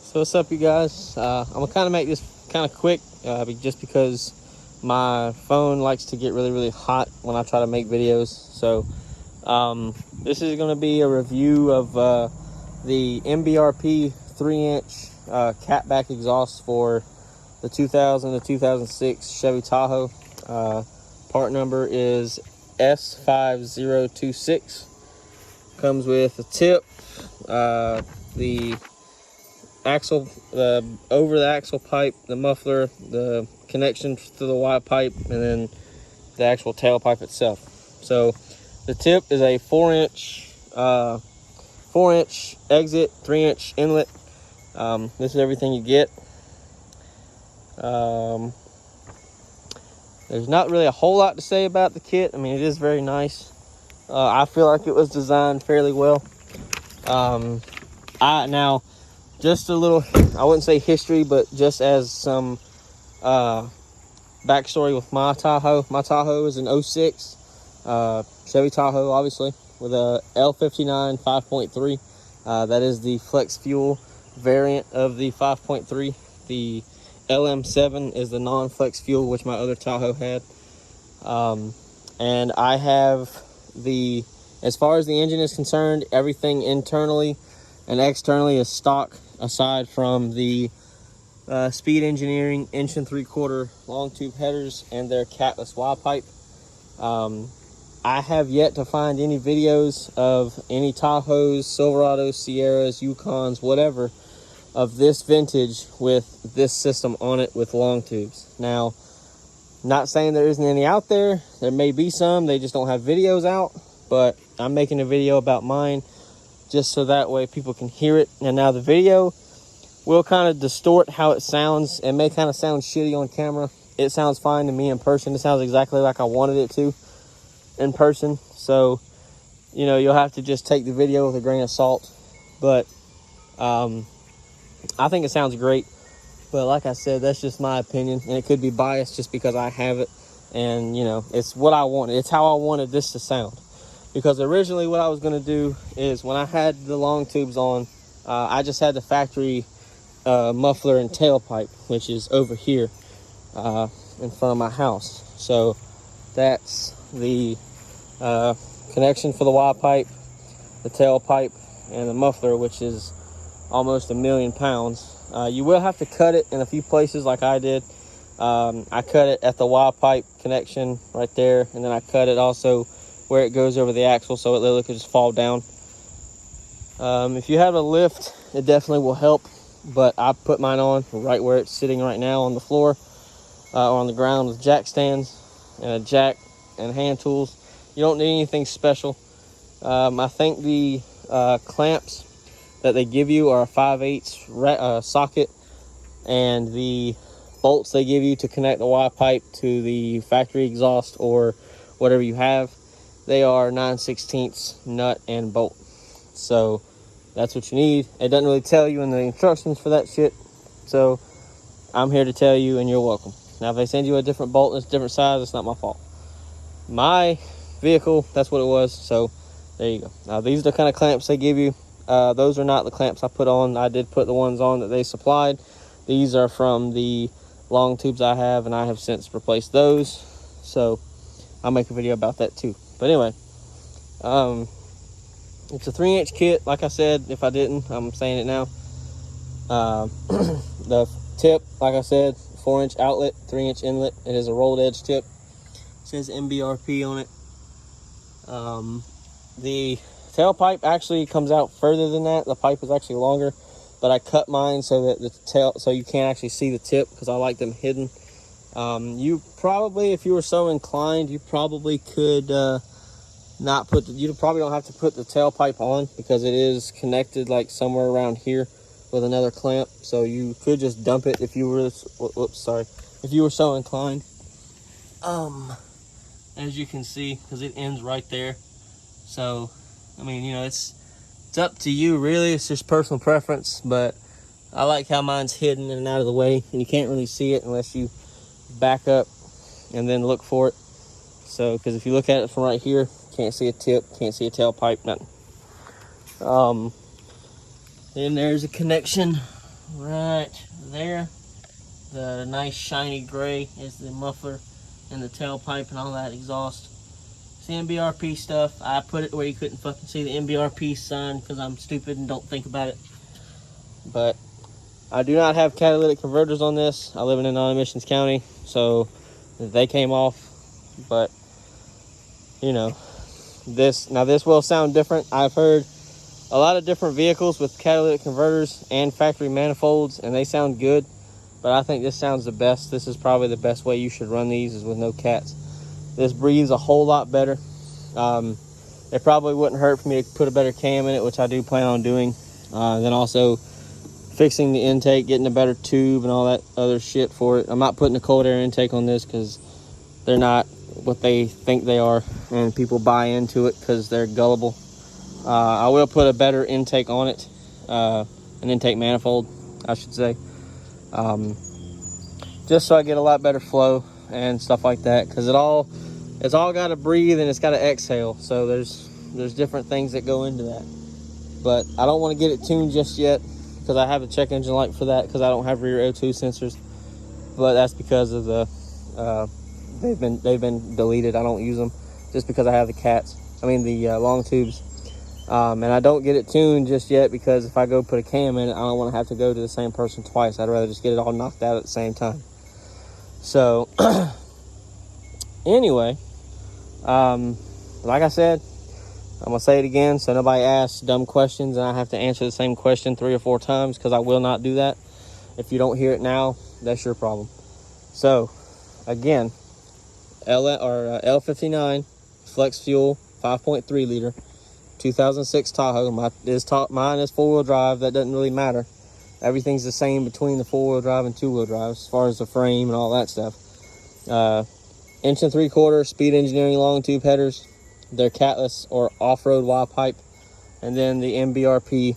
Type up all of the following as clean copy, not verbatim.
So what's up, you guys? I'm gonna kind of make this kind of quick, just because my phone likes to get really hot when I try to make videos. So this is gonna be a review of the MBRP 3-inch catback exhaust for the 2000 to 2006 Chevy Tahoe. Part number is S5026. Comes with a tip, the axle, over the axle pipe, the muffler, the connection to the Y pipe, and then the actual tailpipe itself. So the tip is a 4-inch exit, 3-inch inlet. This is everything you get. There's not really a whole lot to say about the kit. I mean, it is very nice. I feel like it was designed fairly well. Now, just a little, I wouldn't say history, but just as some backstory with my Tahoe. My Tahoe is an 06 Chevy Tahoe, obviously, with a L59 5.3. That is the flex fuel variant of the 5.3. The LM7 is the non-flex fuel, which my other Tahoe had. And I have as far as the engine is concerned, everything internally and externally is stock, aside from the Speed Engineering 1 3/4 long tube headers and their catless Y pipe. I have yet to find any videos of any Tahoes, Silverados, Sierras, Yukons, whatever, of this vintage with this system on it with long tubes. Now, not saying there isn't any out there. There may be some, they just don't have videos out, but I'm making a video about mine just so that way people can hear it. And now the video will kind of distort how it sounds. It may kind of sound shitty on camera. It sounds fine to me in person. It sounds exactly like I wanted it to in person. So, you know, you'll have to just take the video with a grain of salt. But I think it sounds great. But like I said, that's just my opinion, and it could be biased just because I have it, and you know, it's what I wanted. It's how I wanted this to sound. Because originally what I was going to do is, when I had the long tubes on, I just had the factory muffler and tailpipe, which is over here in front of my house. So that's the connection for the Y pipe, the tailpipe, and the muffler, which is almost 1,000,000 pounds. You will have to cut it in a few places like I did. I cut it at the Y pipe connection right there, and then I cut it also where it goes over the axle, so it literally could just fall down. If you have a lift, it definitely will help, but I put mine on right where it's sitting right now on the floor, or on the ground, with jack stands and a jack and hand tools. You don't need anything special. I think the clamps that they give you are a 5/8 socket, and the bolts they give you to connect the Y pipe to the factory exhaust or whatever you have, they are 9/16 nut and bolt. So that's what you need. It doesn't really tell you in the instructions for that shit, so I'm here to tell you, and you're welcome. Now, if they send you a different bolt and it's a different size, it's not my fault. My vehicle, that's what it was, so there you go. Now, these are the kind of clamps they give you. Those are not the clamps I put on. I did put the ones on that they supplied. These are from the long tubes I have, and I have since replaced those. So I'll make a video about that too. But anyway, it's a 3-inch kit. Like I said, if I didn't, I'm saying it now. The tip, like I said, 4-inch outlet, 3-inch inlet. It is a rolled edge tip. It says MBRP on it. The tailpipe actually comes out further than that. The pipe is actually longer, but I cut mine so that so you can't actually see the tip, because I like them hidden. You probably, if you were so inclined, you probably could not put you probably don't have to put the tailpipe on, because it is connected like somewhere around here with another clamp. So you could just dump it if you were, if you were so inclined. As you can see, because it ends right there. So I mean, you know, it's up to you, really. It's just personal preference, but I like how mine's hidden and out of the way, and you can't really see it unless you back up and then look for it. So, because if you look at it from right here, can't see a tip, can't see a tailpipe, nothing. Then there's a connection right there. The nice shiny gray is the muffler and the tailpipe and all that exhaust. It's the MBRP stuff. I put it where you couldn't fucking see the MBRP sign because I'm stupid and don't think about it. But I do not have catalytic converters on this. I live in a non-emissions county, so they came off. But you know, this will sound different. I've heard a lot of different vehicles with catalytic converters and factory manifolds, and they sound good, but I think this sounds the best. This is probably the best way you should run these, is with no cats. This breathes a whole lot better. It probably wouldn't hurt for me to put a better cam in it, which I do plan on doing. Then also fixing the intake, getting a better tube and all that other shit for it. I'm not putting a cold air intake on this because they're not what they think they are, and people buy into it because they're gullible. I will put a better intake on it, an intake manifold, I should say, just so I get a lot better flow and stuff like that, because it's all got to breathe and it's got to exhale. So there's different things that go into that. But I don't want to get it tuned just yet because I have a check engine light for that, because I don't have rear O2 sensors. But that's because of the they've been deleted. I don't use them just because I have the long tubes. And I don't get it tuned just yet because if I go put a cam in it, I don't want to have to go to the same person twice. I'd rather just get it all knocked out at the same time. So anyway, like I said, I'm gonna say it again so nobody asks dumb questions and I have to answer the same question 3 or 4 times, because I will not do that. If you don't hear it now, that's your problem. So again, L59 flex fuel 5.3 liter 2006 Tahoe. Mine is 4-wheel drive. That doesn't really matter. Everything's the same between the 4-wheel drive and 2-wheel drive as far as the frame and all that stuff. 1 3/4 Speed Engineering long tube headers. They're catless or off-road wild pipe, and then the MBRP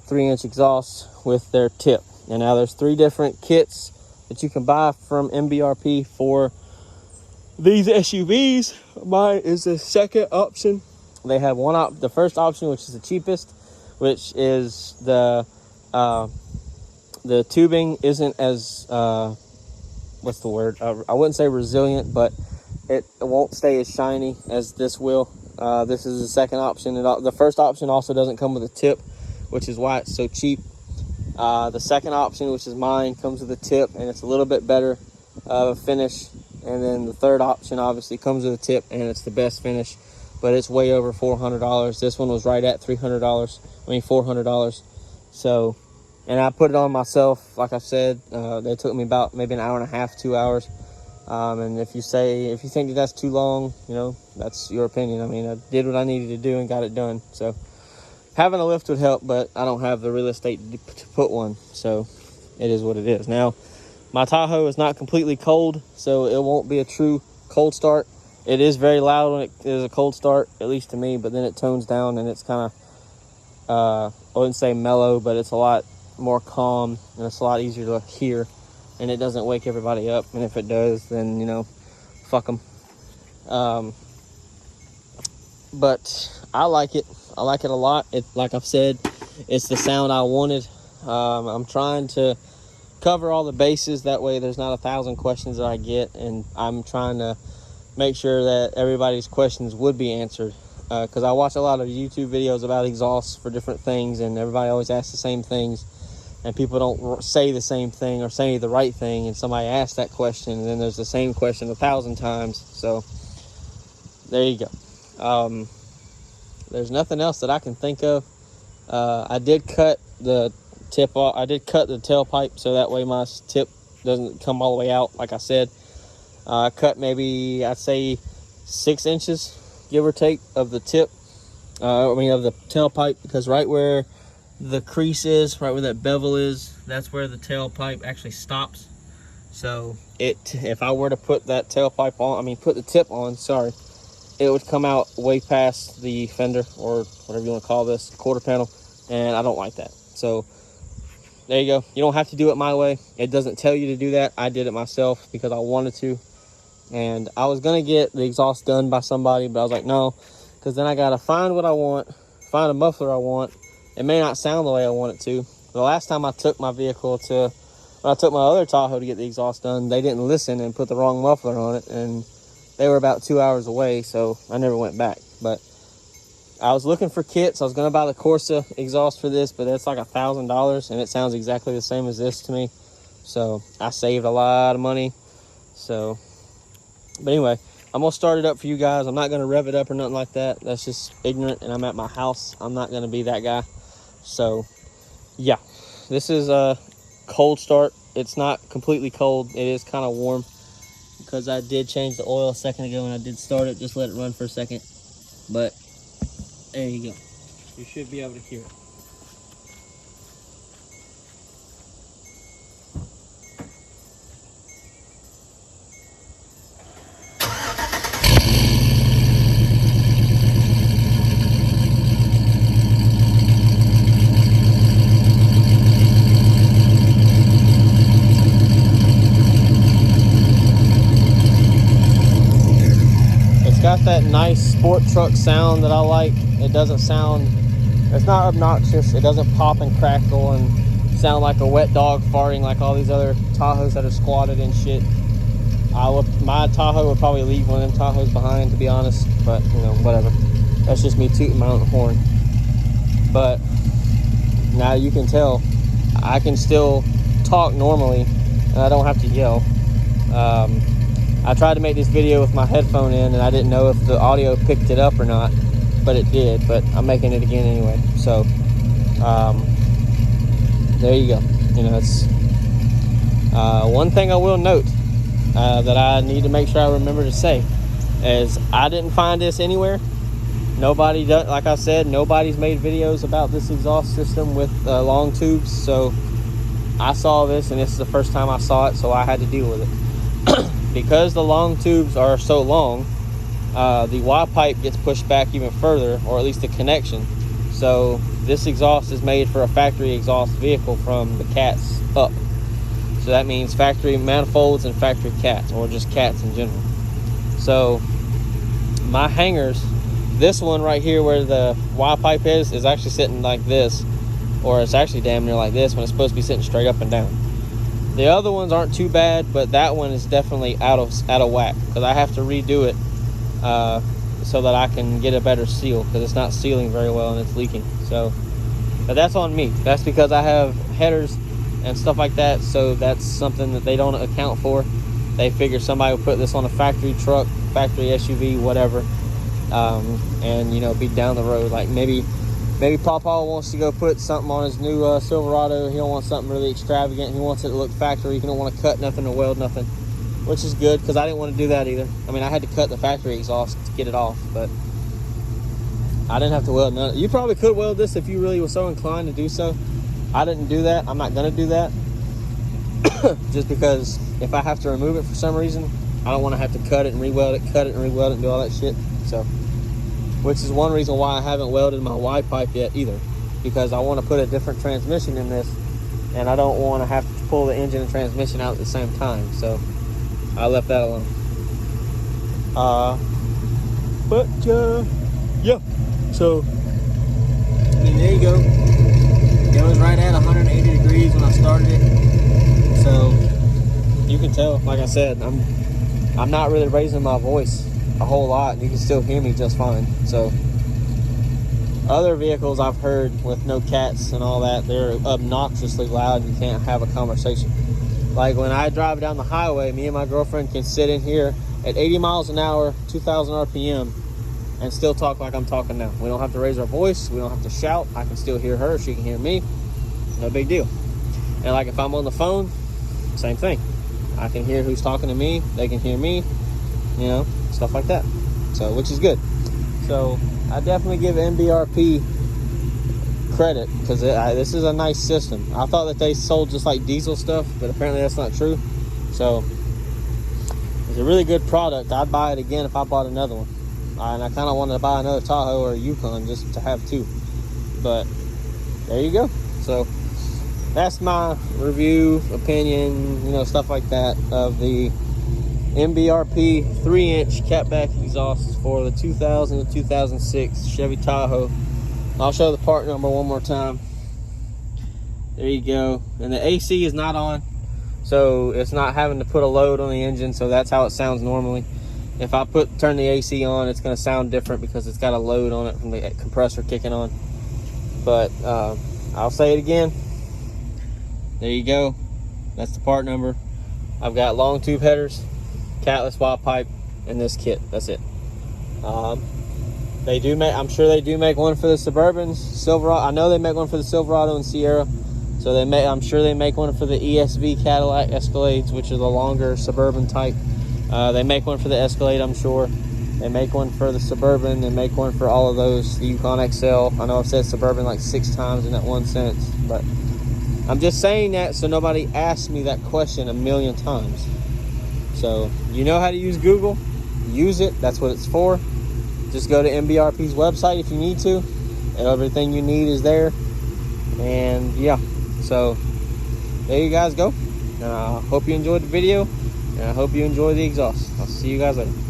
3-inch exhaust with their tip. And now there's 3 different kits that you can buy from MBRP for these SUVs. Mine is the second option. They have the first option, which is the cheapest, which is the tubing isn't as what's the word? I wouldn't say resilient, but it won't stay as shiny as this will. This is the second option. The first option also doesn't come with a tip, which is why it's so cheap. The second option, which is mine, comes with a tip, and it's a little bit better finish. And then the third option obviously comes with a tip, and it's the best finish, but it's way over $400. This one was right at $400. So, and I put it on myself. Like I said, they took me about maybe an hour and a half, 2 hours. And if you think that's too long, that's your opinion. I mean, I did what I needed to do and got it done. So having a lift would help, but I don't have the real estate to put one. So it is what it is. Now, my Tahoe is not completely cold, so it won't be a true cold start. It is very loud when it is a cold start, at least to me, but then it tones down and it's kind of, I wouldn't say mellow, but it's a lot more calm and it's a lot easier to hear, and it doesn't wake everybody up. And if it does, then, fuck them. But I like it. I like it a lot. Like I've said, it's the sound I wanted. I'm trying to cover all the bases. That way there's not 1,000 questions that I get, and I'm trying to make sure that everybody's questions would be answered, because I watch a lot of YouTube videos about exhausts for different things, and everybody always asks the same things, and people don't say the same thing or say the right thing, and somebody asks that question, and then there's the same question 1,000 times. So there you go. There's nothing else that I can think of. I did cut the tip off. I did cut the tailpipe so that way my tip doesn't come all the way out, like I said. I cut maybe, I'd say 6 inches, give or take, of the tip, of the tailpipe, because right where the crease is, right where that bevel is, that's where the tailpipe actually stops. So if I were to put that tailpipe on, put the tip on, sorry, it would come out way past the fender, or whatever you want to call this, quarter panel, and I don't like that. So there you go. You don't have to do it my way. It doesn't tell you to do that. I did it myself because I wanted to. And I was going to get the exhaust done by somebody, but I was like, no, because then I got to find what I want, find a muffler I want, it may not sound the way I want it to. The last time I took my vehicle to, when I took my other Tahoe to get the exhaust done, they didn't listen and put the wrong muffler on it, and they were about 2 hours away, so I never went back. But I was looking for kits. I was going to buy the Corsa exhaust for this, but it's like $1,000, and it sounds exactly the same as this to me. So I saved a lot of money. So, but anyway, I'm going to start it up for you guys. I'm not going to rev it up or nothing like that. That's just ignorant, and I'm at my house. I'm not going to be that guy. So, yeah. This is a cold start. It's not completely cold. It is kind of warm because I did change the oil a second ago, and I did start it. Just let it run for a second. But there you go. You should be able to hear it. Got that nice sport truck sound that I like. It doesn't sound, it's not obnoxious. It doesn't pop and crackle and sound like a wet dog farting like all these other Tahoes that are squatted and shit. My Tahoe would probably leave one of them Tahoes behind, to be honest, but you know, whatever. That's just me tooting my own horn. But now you can tell I can still talk normally and I don't have to yell. I tried to make this video with my headphone in, and I didn't know if the audio picked it up or not, but it did. But I'm making it again anyway. So there you go. You know, it's one thing I will note that I need to make sure I remember to say is I didn't find this anywhere. Nobody does, like I said, nobody's made videos about this exhaust system with long tubes. So I saw this, and this is the first time I saw it, so I had to deal with it. Because the long tubes are so long, the Y pipe gets pushed back even further, or at least the connection. So this exhaust is made for a factory exhaust vehicle from the cats up. So that means factory manifolds and factory cats, or just cats in general. So my hangers, this one right here where the Y pipe is actually sitting like this, or it's actually damn near like this when it's supposed to be sitting straight up and down. The other ones aren't too bad, but that one is definitely out of whack because I have to redo it so that I can get a better seal because it's not sealing very well and it's leaking. So, but that's on me. That's because I have headers and stuff like that, so that's something that they don't account for. They figure somebody will put this on a factory truck, factory SUV, whatever, and you know, be down the road. Like maybe Papa wants to go put something on his new Silverado. He don't want something really extravagant. He wants it to look factory. He don't want to cut nothing or weld nothing, which is good because I didn't want to do that either. I mean, I had to cut the factory exhaust to get it off, but I didn't have to weld none. You probably could weld this if you really were so inclined to do so. I didn't do that. I'm not going to do that just because if I have to remove it for some reason, I don't want to have to cut it and re-weld it, and do all that shit. So, which is one reason why I haven't welded my Y pipe yet either, because I want to put a different transmission in this, and I don't want to have to pull the engine and transmission out at the same time. So I left that alone. Yeah. So I mean, there you go. It was right at 180 degrees when I started it. So you can tell, like I said, I'm not really raising my voice a whole lot, and you can still hear me just fine. So other vehicles I've heard with no cats and all that, they're obnoxiously loud and you can't have a conversation. Like when I drive down the highway, me and my girlfriend can sit in here at 80 miles an hour, 2,000 RPM, and still talk like I'm talking now. We don't have to raise our voice. We don't have to shout. I can still hear her. She can hear me. No big deal. And like if I'm on the phone, same thing. I can hear who's talking to me. They can hear me. You know, stuff like that. So, which is good. So I definitely give MBRP credit because this is a nice system. I thought that they sold just like diesel stuff, but apparently that's not true. So it's a really good product. I'd buy it again if I bought another one. And I kind of wanted to buy another Tahoe or a Yukon just to have two. But there you go. So that's my review, opinion, you know, stuff like that of the MBRP 3-inch catback exhaust for the 2000 to 2006 Chevy Tahoe I'll show the part number one more time. There you go. And the AC is not on, so it's not having to put a load on the engine, so that's how it sounds normally. If I turn the AC on, it's going to sound different because it's got a load on it from the compressor kicking on. But I'll say it again. There you go. That's the part number. I've got long tube headers, catless wild pipe, and this kit. That's it. They do make, I'm sure they do make one for the Suburbans, Silverado. I know they make one for the Silverado and Sierra. So I'm sure they make one for the ESV Cadillac Escalades, which are the longer Suburban type. They make one for the Escalade, I'm sure. They make one for the Suburban. They make one for all of those. The Yukon XL. I know I've said Suburban like 6 times in that one sentence, but I'm just saying that so nobody asks me that question a million times. So you know how to use Google. Use it. That's what it's for. Just go to MBRP's website if you need to. Everything you need is there. And yeah. So there you guys go. Hope you enjoyed the video, and I hope you enjoy the exhaust. I'll see you guys later.